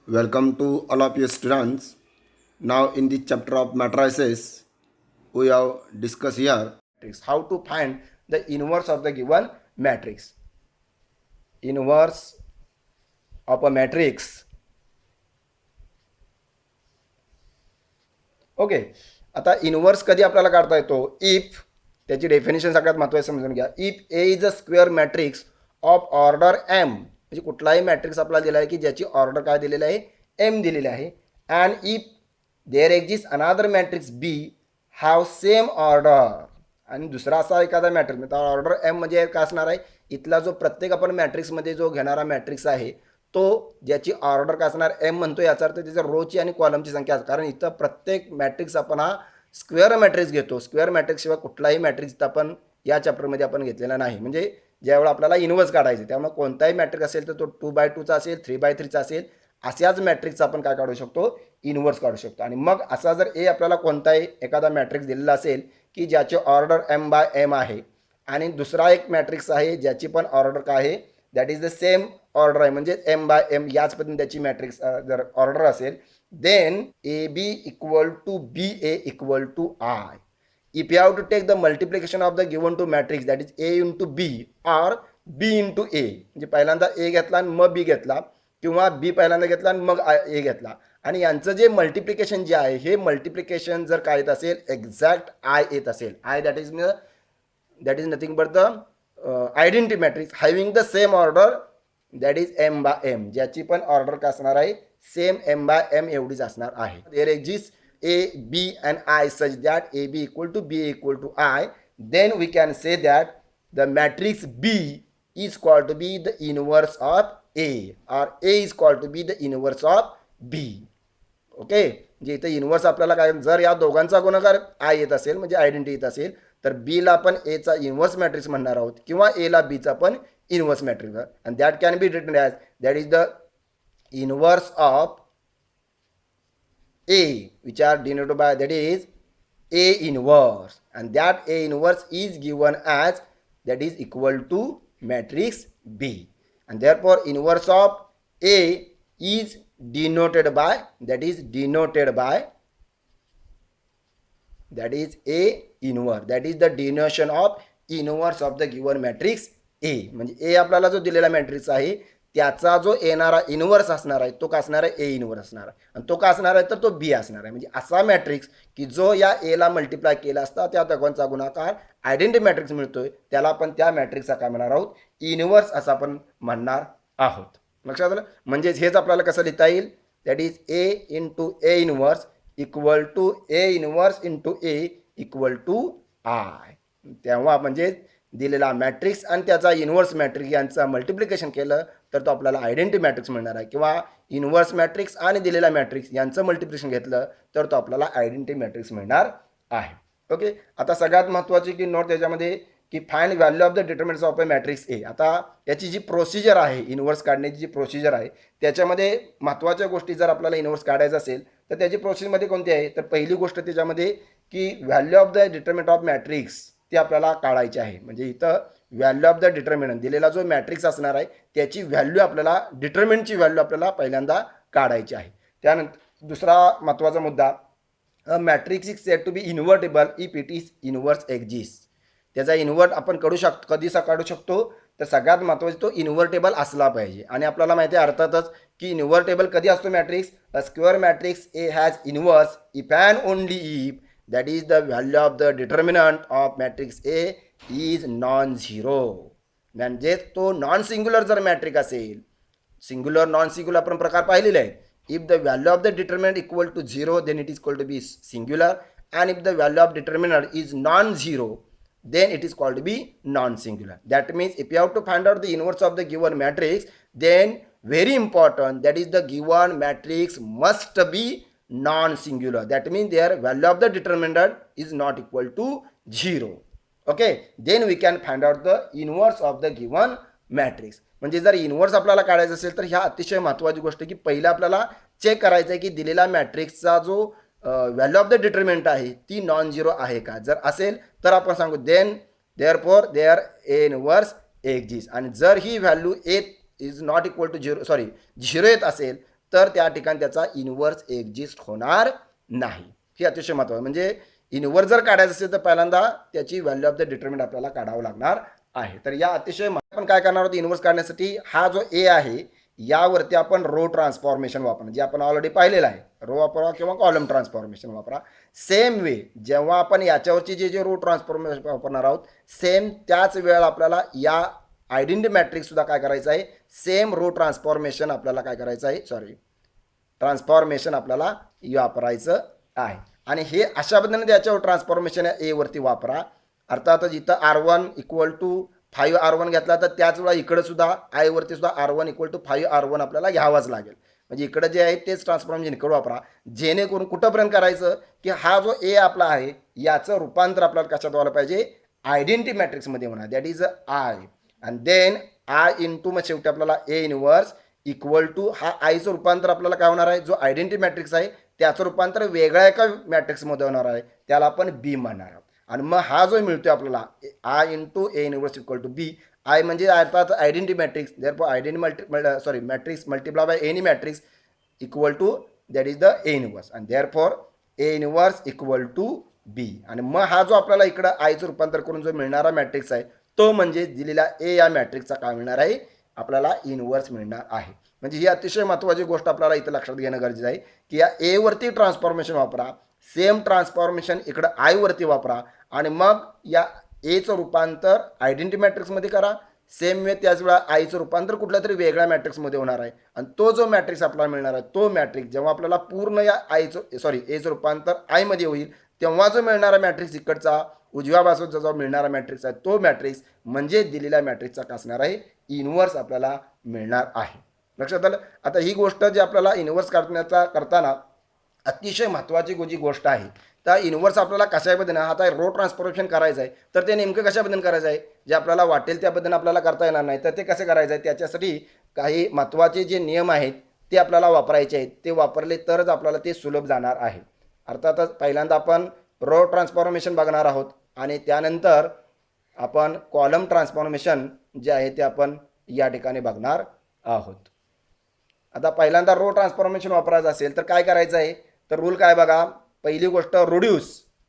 Welcome to all of you students. Now in this chapter of matrices, we have discussed here how to find the inverse of the given matrix. Inverse of a matrix. Okay, आता inverse कधी आपल्याला काढता येतो? If, त्याची definition सगळ्यात महत्त्वाची समजून घ्या. If A is a square matrix of order M, म्हणजे कुठलाही मॅट्रिक्स आपल्याला दिला आहे की ज्याची ऑर्डर काय दिलेली आहे? एम दिलेली आहे. And if there exist another matrix B have same order, आणि दुसरा असा एखादा मॅट्रिक्स, म्हणजे ऑर्डर एम म्हणजे काय असणार आहे? इथला जो प्रत्येक आपण मॅट्रिक्समध्ये जो घेणारा मॅट्रिक्स आहे तो ज्याची ऑर्डर काय असणार? एम म्हणतो, याचा अर्थ त्याच्या रोची आणि कॉलमची संख्या, कारण इथं प्रत्येक मॅट्रिक्स आपण हा स्क्वेअर मॅट्रिक्स घेतो. स्क्वेअर मॅट्रिक्स शिवाय कुठलाही मॅट्रिक्स आपण या चॅप्टरमध्ये आपण घेतलेला नाही. म्हणजे ज्यावेळेला आपल्याला इन्व्हर्स काढायचं, त्यामुळे कोणताही मॅट्रिक्स असेल तर तो 2x2चा असेल, 3x3चा असेल, अशाच मॅट्रिक्सचा आपण काय काढू शकतो? इन्व्हर्स काढू शकतो. आणि मग असा जर ए आपल्याला कोणताही एखादा मॅट्रिक्स दिलेला असेल की ज्याची ऑर्डर m/m आहे, आणि दुसरा एक मॅट्रिक्स आहे ज्याची पण ऑर्डर काय आहे? That is the same order आहे, म्हणजे m/m याच पद्धतीने त्याची मॅट्रिक्स जर ऑर्डर असेल, then AB equal to BA equal to I. If you have to take the multiplication of the given two matrix, that is A into B or B into A, म्हणजे पहिल्यांदा A घेतला आणि मग B घेतला, किंवा B पहिल्यांदा घेतला आणि मग A घेतला, आणि यांचं जे मल्टिप्लिकेशन जे आहे, हे मल्टिप्लिकेशन जर काय येत असेल? एक्झॅक्ट I येत असेल. I that is nothing but the identity matrix having the same order, that is m/m, ज्याची पण ऑर्डर काय असणार आहे? सेम m/m एवढीच असणार आहे. There exist A, B and I such that AB equal to BA equal to I, then we can say that the matrix B is called to be the inverse of A, or A is called to be the inverse of B. Okay, म्हणजे इथं inverse आपल्याला काय, जर या दोघांचा गुणाकार आय येत असेल म्हणजे आयडेंटिटी येत असेल, तर बीला आपण एचा इन्व्हर्स मॅट्रिक्स म्हणणार आहोत, किंवा एला बीचा पण inverse matrix, and that can be written as that is the inverse of A, which are denoted by, that is A inverse, and that A inverse is given as, that is equal to matrix B, and therefore inverse of A is denoted by, that is A inverse, that is the denotation of inverse of the given matrix A. म्हणजे A आपल्याला जो दिलेला matrix आहे त्याचा जो येणारा inverse असणार आहे तो का असणार आहे? ए इन्व्हर्स असणार आहे, आणि तो का असणार आहे? तर तो बी असणार आहे. म्हणजे असा मॅट्रिक्स की जो या एला मल्टिप्लाय केला असता त्या दोघांचा गुणाकार आयडेंटिटी मॅट्रिक्स मिळतोय, त्याला आपण त्या मॅट्रिक्सचा काय म्हणणार आहोत? इन्व्हर्स असं आपण म्हणणार आहोत. लक्षात आलं? म्हणजेच हेच आपल्याला कसं लिहिता येईल? That is A into A inverse equal to A inverse into A equal to I. तेव्हा म्हणजे दिलेला मॅट्रिक्स आणि त्याचा इन्व्हर्स मॅट्रिक्स यांचं मल्टिप्लिकेशन केलं तर तो आपल्याला आयडेंटिटी मॅट्रिक्स मिळणार आहे, किंवा इन्व्हर्स मॅट्रिक्स आणि दिलेला मॅट्रिक्स यांचं मल्टिप्लिकेशन घेतलं तर तो आपल्याला आयडेंटिटी मॅट्रिक्स मिळणार आहे. ओके, आता सगळ्यात महत्त्वाची की नोट त्याच्यामध्ये की find value of the determinants of a matrix A. आता याची जी प्रोसिजर आहे, इन्व्हर्स काढण्याची जी प्रोसिजर आहे, त्याच्यामध्ये महत्त्वाच्या गोष्टी जर आपल्याला इन्व्हर्स काढायचं असेल तर त्याची प्रोसिजरमध्ये कोणती आहे? तर पहिली गोष्ट त्याच्यामध्ये की value of the determinant of matrix ते आपल्याला काढायचे आहे. म्हणजे इथं व्हॅल्यू ऑफ द डिटर्मिनंट दिलेला जो मॅट्रिक्स असणार आहे त्याची व्हॅल्यू आपल्याला, डिटर्मिनंटची व्हॅल्यू आपल्याला पहिल्यांदा काढायची आहे. त्यानंतर दुसरा महत्त्वाचा मुद्दा, matrix is set to be invertible if it is inverse exist. त्याचा इन्व्हर्ट आपण काढू शकतो, कधी काढू शकतो? तर सगळ्यात महत्त्वाचा तो इन्व्हर्टेबल असला पाहिजे. आणि आपल्याला माहिती आहे अर्थातच की इन्व्हर्टेबल कधी असतो matrix? A square matrix A has inverse if and only if, that is the value of the determinant of matrix A is non-zero. म्हणजे तो नॉन सिंग्युलर जर मॅट्रिक असेल, सिंग्युलर नॉन सिंग्युलर आपण प्रकार पाहिलेले आहेत. If the value of the determinant equal to 0 then it is called to be singular, and if the value of determinant is non zero then it is called to be non-singular. That means if you have to find out the inverse of the given matrix, then very important, that is the given matrix must be non-singular. That means their value of the determinant is not equal to 0. Okay, then we can find out the inverse of the given matrix. म्हणजे जर inverse आपल्याला काढायचं असेल तर ह्या अतिशय महत्त्वाची गोष्ट की पहिला आपल्याला चेक करायचं आहे की दिलेला मॅट्रिक्सचा जो व्हॅल्यू ऑफ द डिटर्मिनंट आहे ती नॉन झिरो आहे का? जर असेल तर आपण सांगू then therefore there A inverse exist, आणि जर ही value A is not equal to 0 येत असेल तर त्या ठिकाणी त्याचा इन्व्हर्स एक्झिस्ट होणार नाही. हे अतिशय महत्त्वाचं. म्हणजे इन्व्हर्स जर काढायचं असेल तर पहिल्यांदा त्याची व्हॅल्यू ऑफ द डिटर्मिनंट आपल्याला काढावं लागणार आहे. तर या अतिशय आपण काय करणार आहोत, इन्व्हर्स काढण्यासाठी हा जो ए आहे यावरती आपण रो ट्रान्सफॉर्मेशन वापरणार, जे आपण ऑलरेडी पाहिलेलं आहे. रो वापरा किंवा कॉलम ट्रान्सफॉर्मेशन वापरा. सेम वे जेव्हा आपण याच्यावरची जे रो ट्रान्सफॉर्मेशन वापरणार आहोत, सेम त्याच वेळेला आपल्याला या आयडेंटिटी मॅट्रिक्स सुद्धा काय करायचं आहे, सेम रो ट्रान्सफॉर्मेशन आपल्याला काय करायचं आहे, ट्रान्सफॉर्मेशन आपल्याला वापरायचं आहे. आणि हे अशा पद्धतीने त्याच्यावर ट्रान्सफॉर्मेशन ए वरती वापरा. अर्थात जिथं R1 इक्वल टू 5R1 घेतला तर त्याच वेळा इकडे सुद्धा आय वरती सुद्धा R1 इक्वल टू 5R1 आपल्याला घ्यावाच लागेल. म्हणजे इकडे जे आहे तेच ट्रान्सफॉर्मेशन इकडे वापरा, जेणेकरून कुठंपर्यंत करायचं की हा जो ए आपला आहे याचं रूपांतर आपल्याला कशात व्हायला पाहिजे, आयडेंटिटी मॅट्रिक्समध्ये होणार. दॅट इज आय आणि देन आय इंटू मग शेवटी आपल्याला ए इनवर्स इक्वल टू हा आयचं रूपांतर आपल्याला काय होणार आहे, जो आयडेंटिटी मॅट्रिक्स आहे त्याचं रूपांतर वेगळ्या एका मॅट्रिक्समध्ये होणार आहे, त्याला आपण बी म्हणणार आहोत. आणि मग हा जो मिळतोय आपल्याला I into A inverse equal to B, I म्हणजे अर्थात identity matrix, therefore identity matrix multiply by any matrix equal to that is the A inverse आणि therefore A inverse equal to B. आणि मग हा जो आपल्याला इकडं आयचं रूपांतर करून जो मिळणारा मॅट्रिक्स आहे तो म्हणजे दिलेला ए या मॅट्रिक्सचा काय मिळणार आहे, आपल्याला इनवर्स मिळणार आहे. म्हणजे ही अतिशय महत्त्वाची गोष्ट आपल्याला इथं लक्षात घेणं गरजेचं आहे की या ए वरती ट्रान्सफॉर्मेशन वापरा, सेम ट्रान्सफॉर्मेशन इकडं आय वरती वापरा आणि मग या एचं रूपांतर आयडेंटिटी मॅट्रिक्समध्ये करा. सेम वे त्याच वेळा आयचं रूपांतर कुठल्या तरी वेगळ्या मॅट्रिक्समध्ये होणार आहे आणि तो जो मॅट्रिक्स आपल्याला मिळणार आहे तो मॅट्रिक्स जेव्हा आपल्याला पूर्ण या एचं रूपांतर आयमध्ये होईल तेव्हा जो मिळणारा मॅट्रिक्स इकडचा उजव्या बाजूचा जो मिळणारा मॅट्रिक्स आहे तो मॅट्रिक्स म्हणजे दिलेल्या मॅट्रिक्सचा का असणार आहे, इनवर्स आपल्याला मिळणार आहे. लक्षात आलं. आता ही गोष्ट जी आपल्याला इनवर्स करताना अतिशय महत्त्वाची जी गोष्ट आहे, तर इनवर्स आपल्याला कशा पद्धतीने आता रो ट्रान्सफॉर्मेशन करायचं आहे तर ते नेमकं कशा पद्धतीने करायचं आहे, जे आपल्याला वाटेल त्या पद्धतीने आपल्याला करता येणार नाही. तर ते कसं करायचं आहे, त्याच्यासाठी काही महत्त्वाचे जे नियम आहेत ते आपल्याला वापरायचे आहेत. ते वापरले तरच आपल्याला ते सुलभ जाणार आहे. अर्थातच पहिल्यांदा आपण रो ट्रान्सफॉर्मेशन बघणार आहोत आणि त्यानंतर आपण कॉलम ट्रान्सफॉर्मेशन जे आहे ते आपण या ठिकाणी बघणार आहोत. आता पहिल्यांदा रो ट्रान्सफॉर्मेशन वापरायचं असेल तर काय करायचं आहे, तर रूल काय बघा. पहिली गोष्ट रिड्यूस,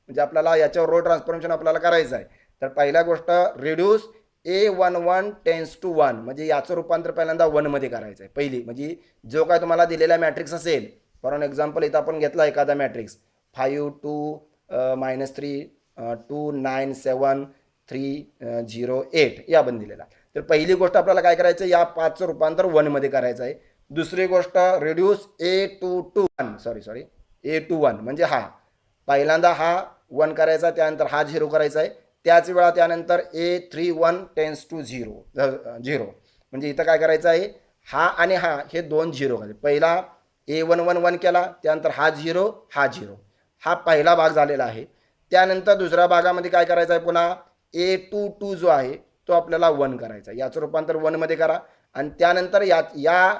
म्हणजे आपल्याला याच्यावर रो ट्रान्सफॉर्मेशन आपल्याला करायचं आहे. तर पहिल्या गोष्ट रिड्यूस A11 टेन्स टू 1, म्हणजे याचं रूपांतर पहिल्यांदा 1 मध्ये करायचं आहे. पहिली म्हणजे जो काय तुम्हाला दिलेला मॅट्रिक्स असेल, फॉर एक्झाम्पल इथं आपण घेतला एखादा मॅट्रिक्स 5 2 -3 2 9 7 3 0 8 या बन दिलेला. तर पहिली गोष्ट आपल्याला काय करायचं, या 5चं रूपांतर 1 मध्ये करायचं आहे. दुसरी गोष्ट रिड्यूस A21 म्हणजे हा पहिल्यांदा हा 1 करायचा, त्यानंतर हा 0 करायचा आहे. त्याच वेळा त्यानंतर A31 टेन्स टू 0 म्हणजे इथं काय करायचं आहे, हा आणि हा हे दोन 0 करायचे. पहिला A11 केला, त्यानंतर हा 0 हा पहिला भाग झालेला आहे. त्यानंतर दुसऱ्या भागामध्ये काय करायचं आहे, पुन्हा A22 जो आहे तो आपल्याला 1 करायचा आहे. याचं रूपांतर 1 मध्ये करा आणि त्यानंतर या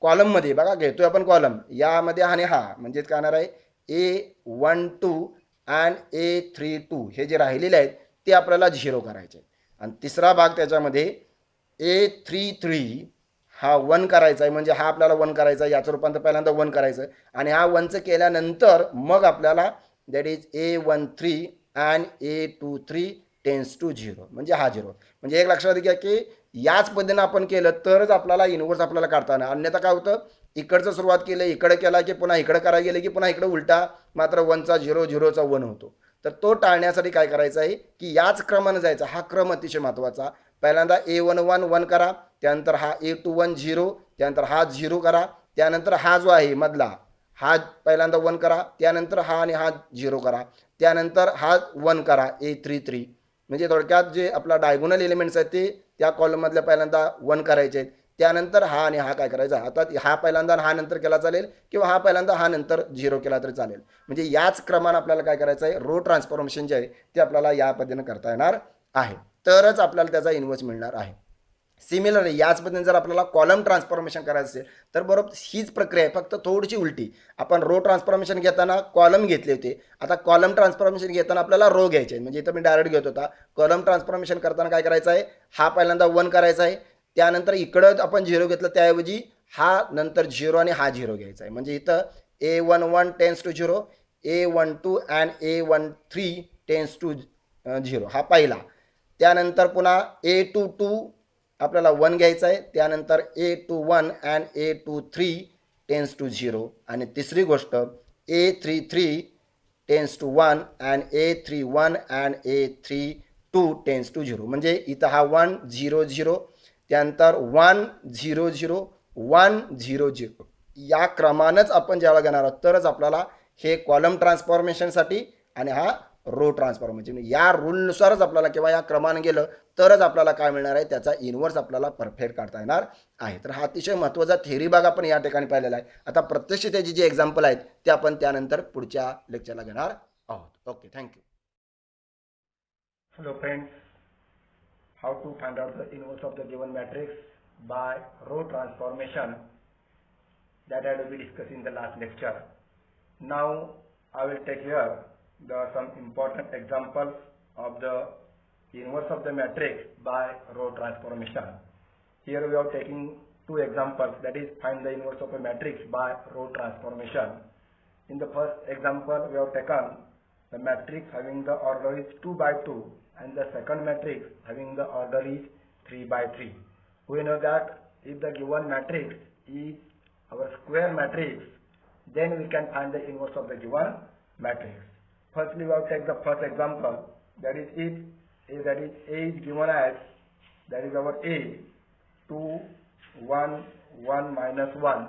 कॉलममध्ये बघा घेतोय आपण कॉलम, यामध्ये आणि हा म्हणजे काय येणार आहे A12 अँड A32 हे जे राहिलेले आहेत ते आपल्याला 0 करायचे. आणि तिसरा भाग त्याच्यामध्ये A33 हा 1 करायचा आहे, म्हणजे हा आपल्याला 1 करायचा आहे. याचं रूपांतर पहिल्यांदा 1 करायचं आणि हा 1चं केल्यानंतर मग आपल्याला that is A13 and A23 tends to 0 म्हणजे हा 0. म्हणजे एक लक्षात घ्या की याच पद्धतीने आपण केलं तरच आपल्याला इनवर्स आपल्याला काढता येणार. अन्यथा काय होतं, इकडचं सुरुवात केलं इकडे केला की पुन्हा इकडे करायला गेले की पुन्हा इकडे उलटा मात्र 1चा 0 0चा 1 होतो. तर तो टाळण्यासाठी काय करायचं आहे की याच क्रमाने जायचा. हा क्रम अतिशय महत्त्वाचा. पहिल्यांदा A11 1 करा, त्यानंतर हा A21 0, त्यानंतर हा 0 करा, त्यानंतर हा जो आहे मधला हा पहिल्यांदा 1 करा, त्यानंतर हा आणि हा 0 करा, त्यानंतर हा 1 करा A33. म्हणजे थोडक्यात जे आपला डायगोनल एलिमेंट्स आहेत ते त्या कॉलममधल्या पहिल्यांदा 1 करायचे आहेत. त्यानंतर हा आणि हा काय करायचा, आता हा पहिल्यांदा हा नंतर केला चालेल किंवा हा पहिल्यांदा हा नंतर 0 केला तरी चालेल. म्हणजे याच क्रमाने आपल्याला काय करायचं आहे, रो ट्रान्सफॉर्मेशन जे आहे ते आपल्याला या पद्धतीने करता येणार आहे. तरच आपल्याला त्याचा इनवर्स मिळणार आहे. सिमिलरली याच पद्धतीने जर आपल्याला कॉलम ट्रान्सफॉर्मेशन करायचं असेल तर बरोबर हीच प्रक्रिया आहे, फक्त थोडीशी उलटी. आपण रो ट्रान्सफॉर्मेशन घेताना कॉलम घेतले होते, आता कॉलम ट्रान्सफॉर्मेशन घेताना आपल्याला रो घ्यायचे आहे. म्हणजे इथं मी डायरेक्ट घेत होता. कॉलम ट्रान्सफॉर्मेशन करताना काय करायचं आहे, हा पहिल्यांदा 1 करायचा आहे, त्यानंतर इकडं आपण 0 घेतलं त्याऐवजी हा नंतर 0 आणि हा 0 घ्यायचा आहे. म्हणजे इथं A11 tends to 0, A12 and A13 tends to 0 हा पहिला. त्यानंतर पुन्हा A22 आपल्याला 1 घ्यायचा आहे. त्यानंतर A21 and A23 tends to 0 आणि तिसरी गोष्ट A33 tends to 1 and A31 and A32 tends to 0. म्हणजे इथं हा 1 0 0, त्यानंतर 1 0 0 1 0 0 या क्रमानंच आपण ज्यावेळेला घेणार आहोत तरच आपल्याला हे कॉलम ट्रान्सफॉर्मेशनसाठी आणि हा रो ट्रान्सफॉर्मेशन या रूलनुसारच आपल्याला किंवा या क्रमाने गेलं तरच आपल्याला काय मिळणार आहे, त्याचा इन्व्हर्स आपल्याला परफेक्ट काढता येणार आहे. तर हा अतिशय महत्त्वाचा थेअरी भाग आपण या ठिकाणी पाहिलेला आहे. आता प्रत्यक्ष त्याची जी एक्झाम्पल आहेत ते आपण त्यानंतर पुढच्या लेक्चरला घेणार आहोत. Okay, thank you. Hello friends, how to find out the inverse of the given matrix by row transformation that I will be discussing in the last lecture. Now I will take here some important examples of the inverse of the matrix by row transformation. Here we are taking two examples, that is find the inverse of a matrix by row transformation. In the first example we have taken the matrix having the order is 2 by 2 and the second matrix having the order is 3 by 3. We know that if the given matrix is our square matrix, then we can find the inverse of the given matrix. Firstly, we have take the first example, that is if A is given as, that is our A 2 1 1 minus 1,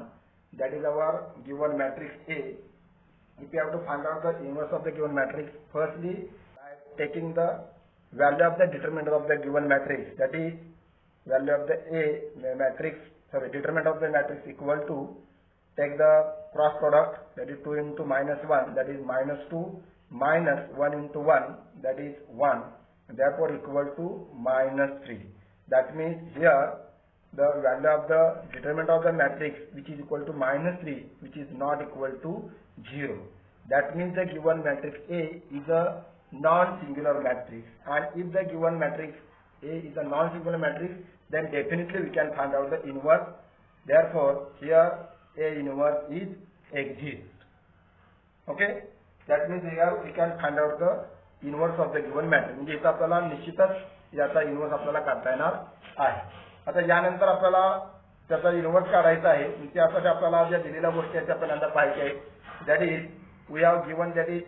that is our given matrix A. If you have to find out the inverse of the given matrix, firstly by taking the value of the determinant of the given matrix, that is value of the determinant of the matrix equal to, take the cross product, that is 2 into minus 1, that is minus 2 minus 1 into 1, that is 1, therefore equal to minus 3. That means here the value of the determinant of the matrix which is equal to minus 3, which is not equal to 0. That means the given matrix A is a non-singular matrix, and if the given matrix A is a non-singular matrix, then definitely we can find out the inverse. Therefore here A inverse is exists. Okay, that means here we can find out the inverse of the given matrix. म्हणजे इथं आपल्याला निश्चितच याचा inverse आपल्याला काढता येणार आहे. आता यानंतर आपल्याला त्याचा इन्व्हर्स काढायचा आहे. त्यासाठी आपल्याला ज्या दिलेल्या गोष्टी आहेत त्या पहिल्यांदा पाहिजे आहेत. That is we have given that is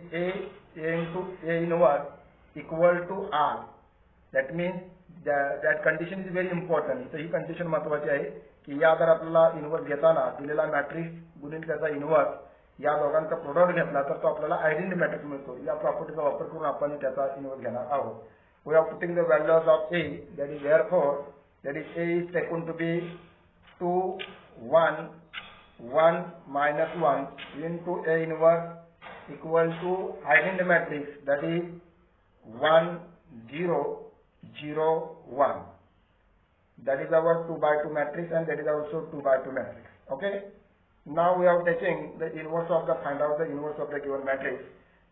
A into A inverse equal to R. That means that condition is very important. तर ही कंडिशन महत्वाची आहे की या जर आपल्याला इन्व्हर्स घेताना दिलेला मॅट्रिक्स गुणिले त्याचा इन्व्हर्स या दोघांचा प्रोडक्ट घेतला तर तो आपल्याला आयडेंटिटी मॅट्रिक्स मिळतो. या प्रॉपर्टीचा वापर करून आपण त्याचा इन्व्हर्स घेणार आहोत. We are putting the values of A, that is therefore that is A is taken to be 2 1 1 minus 1 into A inverse equal to identity matrix, that is 1 0 0 1. That is our 2 by 2 matrix, and that is also 2 by 2 matrix. Okay, now we are taking the inverse of the, find out the inverse of the given matrix.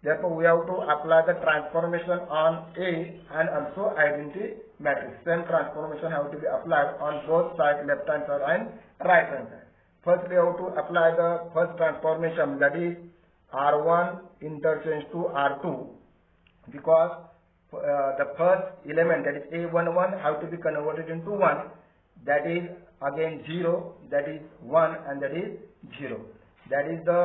Therefore we have to apply the transformation on A and also identity matrix. Same transformation have to be applied on both sides, left hand side and right hand side. First we have to apply the first transformation, that is R1 interchange to R2, because the first element, that is A11, have to be converted into 1, that is again 0, that is 1, and that is 0. That is the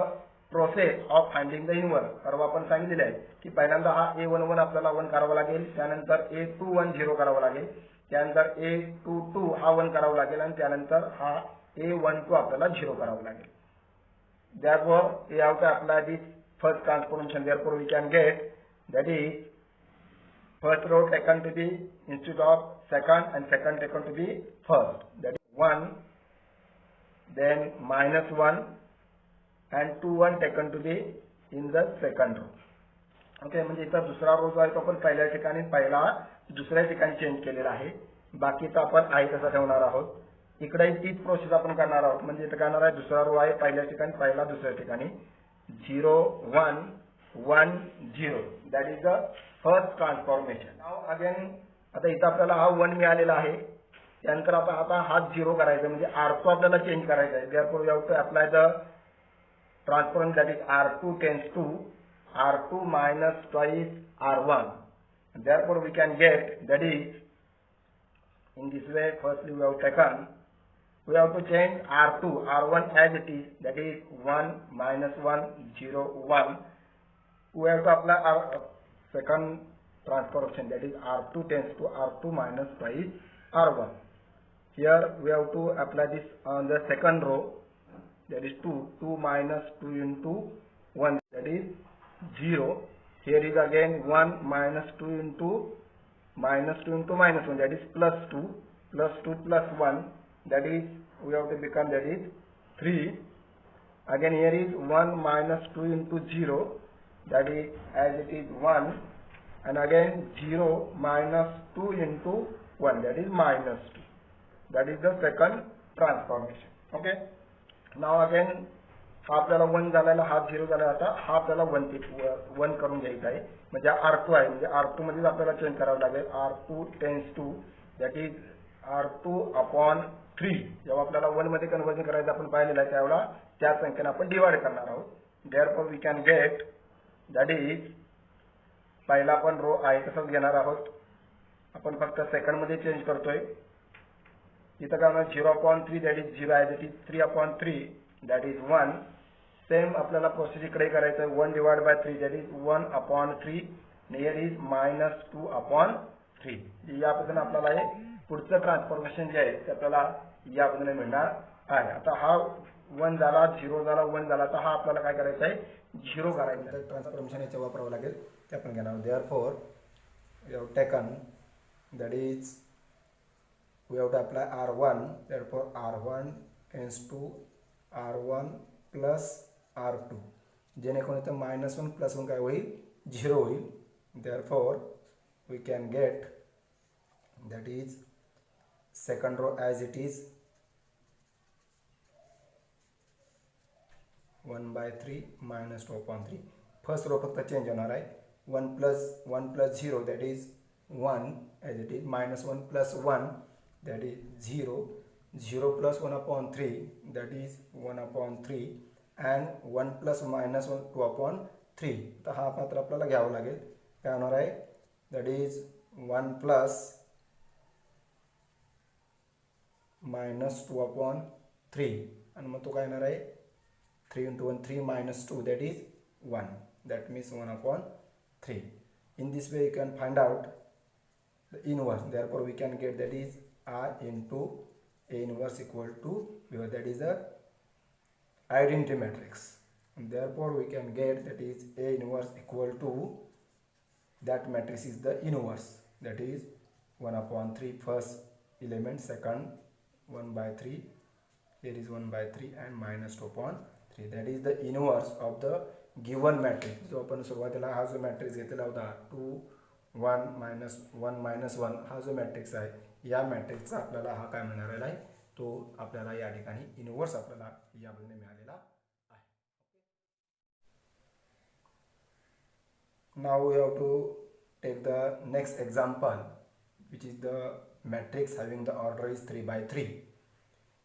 process of finding the inverse. सर्व आपण सांगितलेले आहे की पहिल्यांदा हा A11 आपल्याला 1 करावा लागेल, त्यानंतर A21 0 करावा लागेल, त्यानंतर A22 हा 1 करावा लागेल, आणि त्यानंतर हा A12 आपल्याला 0 करावा लागेल. Therefore we have to apply this first transformation. Therefore we can get, that is first row taken to be instead of second, and second taken to be first, that is 1, then minus 1 and 2 1 taken to be in the second row. Okay, म्हणजे इथं दुसरा रो जो आहे तो आपण पहिल्या ठिकाणी पहिला दुसऱ्या ठिकाणी चेंज केलेला आहे. बाकीचा आपण आहे तसा ठेवणार आहोत. इकडे तीच प्रोसेस आपण करणार आहोत. म्हणजे इथं करणार आहे दुसरा रो आहे पहिल्या ठिकाणी पहिला दुसऱ्या ठिकाणी 0 1 1 0. That is the first transformation. Now again आता इथं आपल्याला हा 1 मिळालेला आहे, त्यानंतर आपण आता हा 0 करायचा म्हणजे R2 आपल्याला चेंज करायचा आहे. therefore we have to apply the transform that is R2 tends to R2 minus twice R1. And therefore we can get that is in this way. Firstly we have taken, we have to change R2 R1 as it is, that is 1 minus 1 0 1. We have to apply our second transformation, that is R2 tends to R2 minus twice R1. Here we have to apply this on the second row, that is 2 minus 2 into 1, that is 0. Here is again 1 minus 2 into minus 1, that is plus 2 plus 1, that is we have to become, that is 3. Again here is 1 minus 2 into 0, that is as it is 1, and again 0 minus 2 into 1, that is minus 2. That is the second transformation. Okay. Now again हा आपल्याला 1 झालेला, हा 0 झाला, आता हा आपल्याला 1 करून घ्यायचा आहे. म्हणजे R2 आहे, म्हणजे R2 मध्येच आपल्याला चेंज करावं लागेल. R2 tends to, that is R2 upon 3. जेव्हा आपल्याला 1 मध्ये कन्वर्जन करायचं आपण पाहिलेलं आहे, त्यावेळेला त्या संख्येने आपण डिवाइड करणार आहोत. therefore we can get, that is पहिला आपण रो आहे तसंच घेणार आहोत. आपण फक्त सेकंड मध्ये चेंज करतोय. इथं काय होणार, 0/3, that is 0 as it is, 3/3, that is 1. Same आपल्याला प्रोसेस इकडे करायचं आहे. 1 divide by 3, that is 1/3. Here is minus 2/3. या पद्धतीने आपल्याला हे पुढचं ट्रान्सफॉर्मेशन जे आहे ते आपल्याला या पद्धतीने मिळणार आहे. आता हा 1 झाला, 0 झाला, 1 झाला, तर हा आपल्याला काय करायचं आहे, 0 करायचं आहे. ट्रान्सफॉर्मेशन याचे वापरावं लागेल, ते आपण घेणार. therefore we have taken, that is we have to apply R1, therefore R1 tends to R1 plus R2. जेणेकरून इथं -1 + 1 काय होईल, 0 होईल. therefore we can get, that is second row as it is 1/3 minus 2/3. First row फक्त change होणार आहे. 1 plus 0, that is 1 as it is, -1 plus 1, that is 0. 0 plus 1/3, that is 1/3, and 1 plus -1 2/3. तर हा मात्र आपल्याला घ्यावा लागेल. काय होणार आहे, that is 1 plus -2/3, आणि मग तो काय येणार आहे, 3 into 1, 3 minus 2, that is 1. That means 1/3. In this way you can find out the inverse. Therefore we can get, that is R into A inverse equal to, because that is the identity matrix. And therefore we can get, that is A inverse equal to, that matrix is the inverse, that is 1/3 first element, second 1/3, here is 1/3, and -2/3. that is the inverse of the given matrix. जो आपण सुरुवातीला हा जो matrix घेतलेला होता 2 1 -1 -1, हा जो matrix आहे, या मॅट्रिक्सचा आपल्याला हा काय मिळालेला आहे, तो आपल्याला या ठिकाणी इनवर्स आपल्याला यामध्ये मिळालेला आहे. Now we have to take the next example, which is the matrix having the order is 3/3.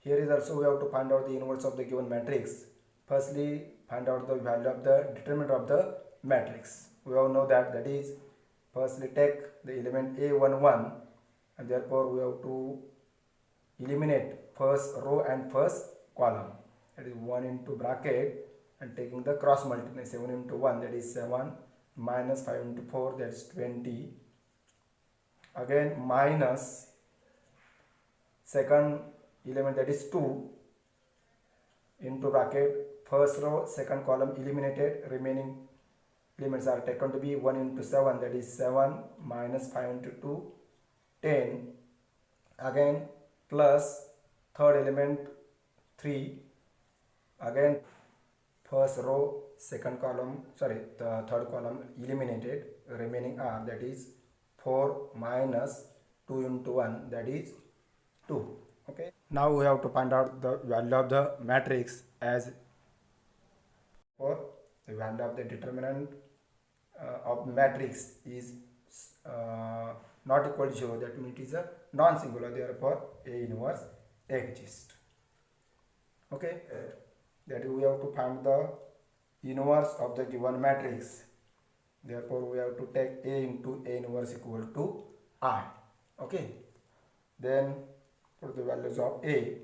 Here is also we have to find out the inverse of the given matrix. Firstly, find out the value of the determinant of the matrix. We all know that, that is, firstly take the element A11, and therefore we have to eliminate first row and first column. That is 1 into bracket, and taking the cross multiply, 7 into 1, that is 7, minus 5 into 4, that is 20. Again minus second element, that is 2, into bracket, first row second column eliminated, remaining elements are taken to be 1 into 7, that is 7, minus 5 into 2, 10. Again plus third element 3, again first row second column, the third column eliminated, remaining are, that is 4 minus 2 into 1, that is 2. Okay, now we have to find out the value of the matrix, as for the value of the determinant of matrix is not equal to 0, that means it is a non-singular, therefore A inverse exists. Okay, that we have to find the inverse of the given matrix. Therefore we have to take A into A inverse equal to I. Okay, then put the values of A,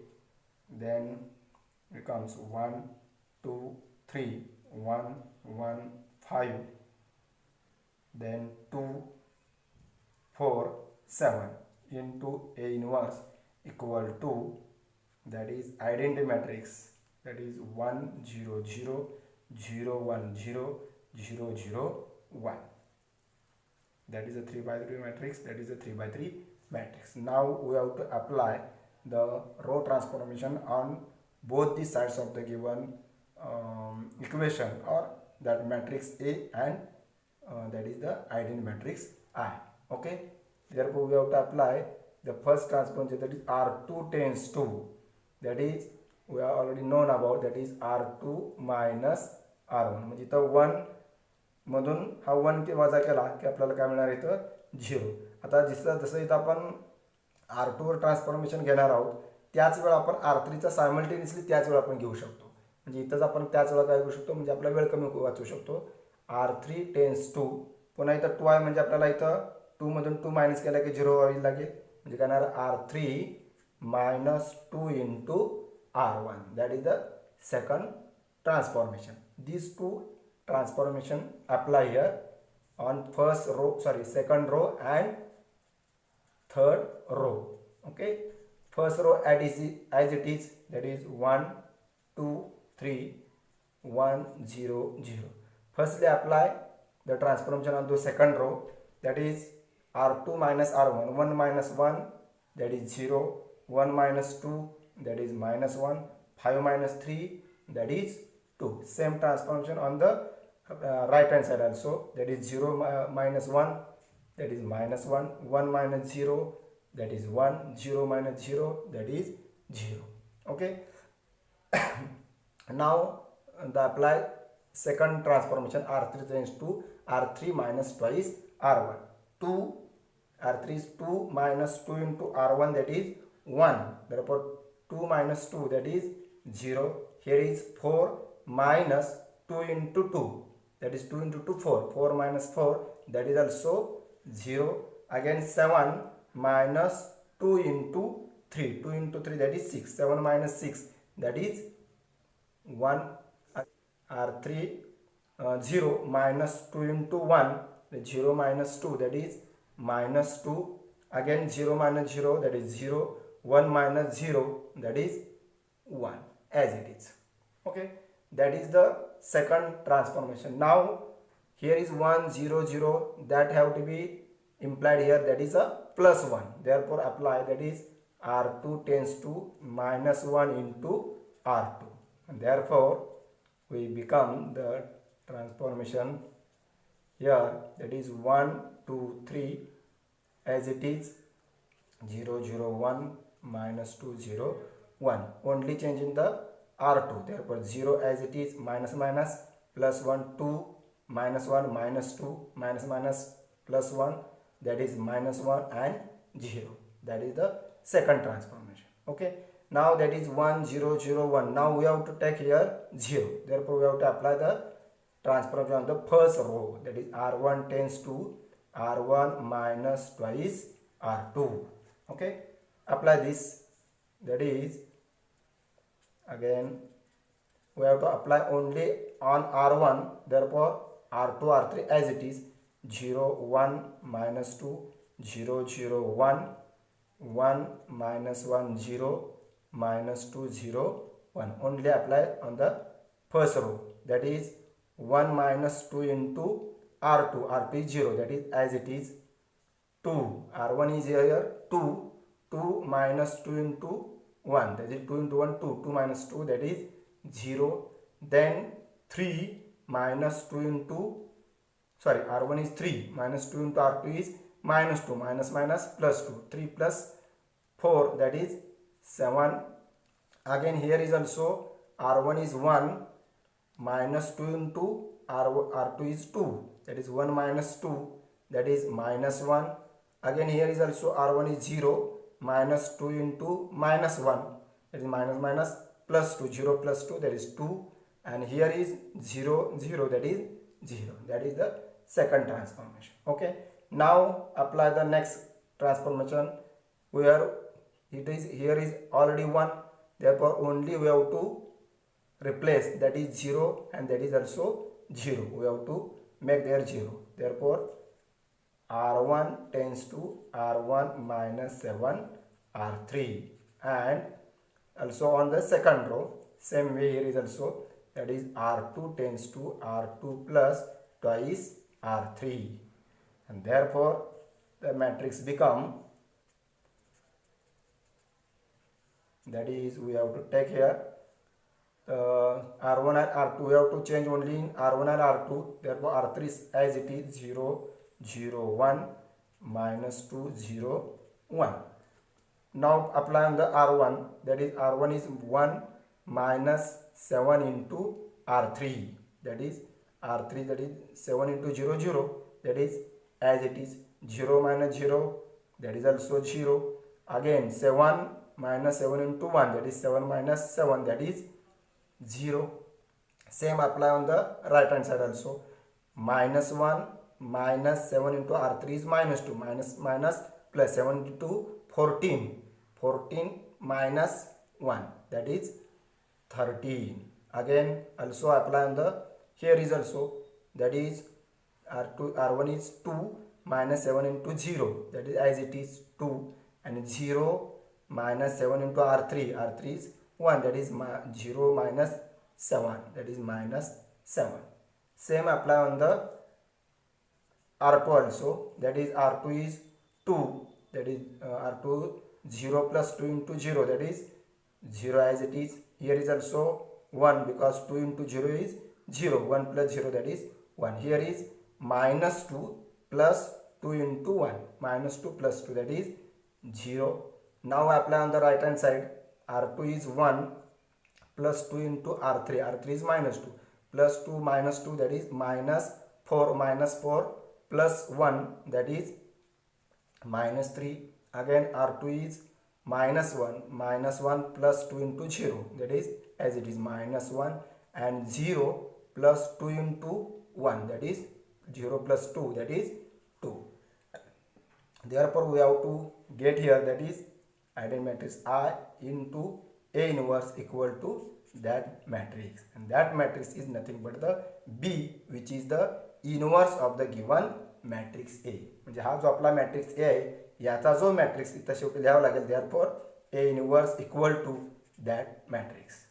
then becomes 1 2 3 1 1 5, then 2 4 7 into A inverse equal to, that is identity matrix, that is 1 0 0 0 1 0 0 0 1. That is a 3 by 3 matrix, that is a 3 by 3 matrix. Now we have to apply the row transformation on both the sides of the given equation, or that matrix A and that is the identity matrix I. Okay, therefore we have to apply the first transformation, that is R2 tends to, that is we are already known about, that is R2 minus R1. म्हणजे इथं 1 मधून हा 1 के वजा केला की आपल्याला काय मिळणार इथं 0. आता जसं इथं आपण R2 वर ट्रान्सफॉर्मेशन घेणार आहोत, त्याच वेळा आपण R3 चा सायमल्टेनियसली त्याच वेळा आपण घेऊ शकतो. म्हणजे इथंच आपण त्याच वेळा काय करू शकतो, म्हणजे आपला वेळ कमी वाचू शकतो. R3 टेन्स टू, पुन्हा इथं 2 आहे म्हणजे आपल्याला इथं 2 मधून 2 मायनस केला की 0 व्हावी लागेल. म्हणजे काय येणार R3 minus 2 into R1. That is the second transformation. These two transformation apply here on first row, sorry, second row and third row. Okay, first row as it is, that is 1 2 3 1 0 0. Firstly apply the transformation on the second row, that is R2 minus R1. 1 minus 1, that is 0. 1 minus 2, that is minus 1. 5 minus 3, that is 2. Same transformation on the right hand side also, that is 0 minus 1, that is minus 1. 1 minus 0, that is 1. 0 minus 0, that is 0. Okay. Now the apply second transformation, R3 tends to R3 minus twice R1. 2, R3 is 2 minus 2 into R1, that is 1. Therefore 2 minus 2, that is 0. Here is 4 minus 2 into 2, that is 2 into 2 4. 4 minus 4, that is also 0. Again 7 minus 2 into 3. 2 into 3, that is 6. 7 minus 6, that is 1. R3 0 minus 2 into 1, the 0 minus 2, that is minus 2. Again 0 minus 0, that is 0. 1 minus 0, that is 1, as it is. Okay, that is the second transformation. Now here is 1 0 0, that have to be implied here, that is a plus 1. Therefore apply, that is R2 tends to minus 1 into R2, and therefore we become the transformation here, that is 1 2 3 as it is, 0 0 1 minus 2 0 1. Only change in the R2. Therefore 0 as it is, minus minus plus 1 2 minus 1 minus 2 minus minus plus 1, that is minus 1 and 0. That is the second transformation. Okay, now that is 1 0 0 1. Now we have to take here 0. Therefore we have to apply the transformation on the first row, that is R1 tends to R1 minus twice R2. Okay, apply this, that is again we have to apply only on R1. Therefore R2 R3 as it is, 0 1 minus 2 0 0 1 1 minus 1 0 minus 2 0 1. Only apply on the first row, that is 1 minus 2 into R2. R2 is 0, that is as it is 2. R1 is here 2. 2 minus 2 into 1, that is 2 into 1 2. 2 minus 2, that is 0. Then 3 minus 2 into, sorry, R1 is 3 minus 2 into R2 is minus 2. Minus minus plus 2. 3 plus 4, that is 7. Again here is also R1 is 1 minus 2 into R2 is 2, that is 1 minus 2, that is minus 1. Again here is also R1 is 0, minus 2 into minus 1, that is minus minus plus 2, 0 plus 2, that is 2, and here is 0, 0, that is 0. That is the second transformation. Okay. Now apply the next transformation where it is here is already 1, therefore only we have to replace, that is 0 and that is also 0. We have to make their 0. Therefore R1 tends to R1 minus 7 R3, and also on the second row same way here is also, that is R2 tends to R2 plus twice R3, and therefore the matrix become, that is we have to take here R1 and R2, we have to change only in R1 and R2, therefore R3 is as it is 0, 0, 1, minus 2, 0, 1. Now apply on the R1, that is R1 is 1 minus 7 into R3, that is R3, that is 7 into 0, 0, that is as it is 0 minus 0, that is also 0. Again 7 minus 7 into 1, that is 7 minus 7, that is 0. Same apply on the right hand side also. Minus 1 minus 7 into R3 is minus 2, minus minus plus 7 into 14, 14 minus 1, that is 13. Again also apply on the, here is also, that is R1 is 2 minus 7 into 0, that is as it is 2, and 0 minus 7 into R3, R3 is 1, that is 0 minus 7, that is minus 7. Same apply on the R2 also, that is R2 is 2, that is R2 0 plus 2 into 0, that is 0 as it is. Here is also 1 because 2 into 0 is 0, 1 plus 0, that is 1. Here is minus 2 plus 2 into 1, minus 2 plus 2, that is 0. Now apply on the right hand side, R2 is 1 plus 2 into R3, R3 is minus 2, plus 2 minus 2, that is minus 4, minus 4 plus 1, that is minus 3. Again R2 is minus 1 plus 2 into 0, that is as it is minus 1, and 0 plus 2 into 1, that is 0 plus 2, that is 2. Therefore we have to get here, that is identity matrix I into A inverse equal to that matrix, and that matrix is nothing but the B, which is the inverse of the given matrix A. म्हणजे हा जो आपला matrix A आहे याचा जो matrix इथं शेवटी लिहावा लागेल, therefore A inverse equal to that matrix.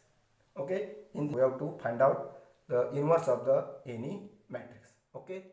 Okay, we have to find out the inverse of the any matrix. Okay.